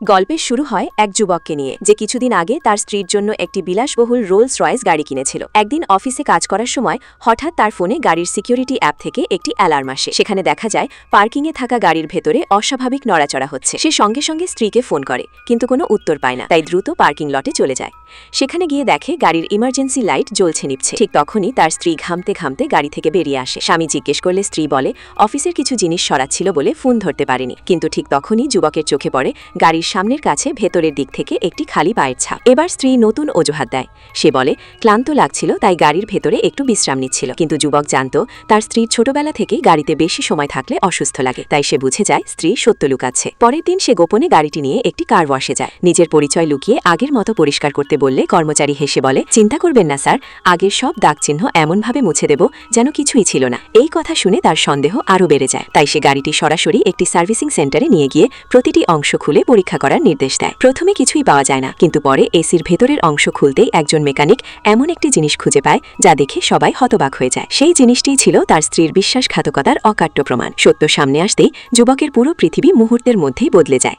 গল্পের শুরু হয় এক যুবককে নিয়ে যে কিছুদিন আগে তার স্ত্রীর জন্য একটি বিলাসবহুল রোলস রয়েস গাড়ি কিনেছিল। একদিন অফিসে কাজ করার সময় হঠাৎ তার ফোনে গাড়ির সিকিউরিটি অ্যাপ থেকে একটি অ্যালার্ম আসে। সেখানে দেখা যায় পার্কিংয়ে থাকা গাড়ির ভেতরে অস্বাভাবিক নড়াচড়া হচ্ছে। সে সঙ্গে সঙ্গে স্ত্রীকে ফোন করে, কিন্তু কোনো উত্তর পায় না। তাই দ্রুত পার্কিং লটে চলে যায়। সেখানে গিয়ে দেখে গাড়ির ইমার্জেন্সি লাইট জ্বলছে নিভছে। ঠিক তখনই তার স্ত্রী ঘামতে ঘামতে গাড়ি থেকে বেরিয়ে আসে। স্বামী জিজ্ঞেস করলে স্ত্রী বলে অফিসের কিছু জিনিস সরাচ্ছিল বলে ফোন ধরতে পারেনি। কিন্তু ঠিক তখনই যুবকের চোখে পড়ে গাড়ির সামনের কাছে ভেতরের দিক থেকে একটি খালি পায়ের ছাপ। এবার স্ত্রী নতুন অজুহাত দেয়। সে বলে ক্লান্ত লাগছিল তাই গাড়ির ভেতরে একটু বিশ্রাম নিচ্ছিল। কিন্তু যুবক জানত তার স্ত্রীর ছোটবেলা থেকেই গাড়িতে বেশি সময় থাকলে অসুস্থ লাগে। তাই সে বুঝে যায় স্ত্রী সত্য লুকাচ্ছে। পরের দিন সে গোপনে গাড়িটি নিয়ে একটি কার ওয়াশে যায়। নিজের পরিচয় লুকিয়ে আগের মতো পরিষ্কার করতে বললে কর্মচারী হেসে বলে চিন্তা করবেন না স্যার, আগের সব দাগ চিহ্ন এমনভাবে মুছে দেব যেন কিছুই ছিল না। এই কথা শুনে তার সন্দেহ আরও বেড়ে যায়। তাই সে গাড়িটি সরাসরি একটি সার্ভিসিং সেন্টারে নিয়ে গিয়ে প্রতিটি অংশ খুলে পরীক্ষা করার নির্দেশ দেয়। প্রথমে কিছুই পাওয়া যায় না, কিন্তু পরে এসির ভেতরের অংশ খুলতেই একজন মেকানিক এমন একটি জিনিস খুঁজে পায় যা দেখে সবাই হতবাক হয়ে যায়। সেই জিনিসটিই ছিল তার স্ত্রীর বিশ্বাসঘাতকতার অকাট্য প্রমাণ। সত্য সামনে আসতেই যুবকের পুরো পৃথিবী মুহূর্তের মধ্যেই বদলে যায়।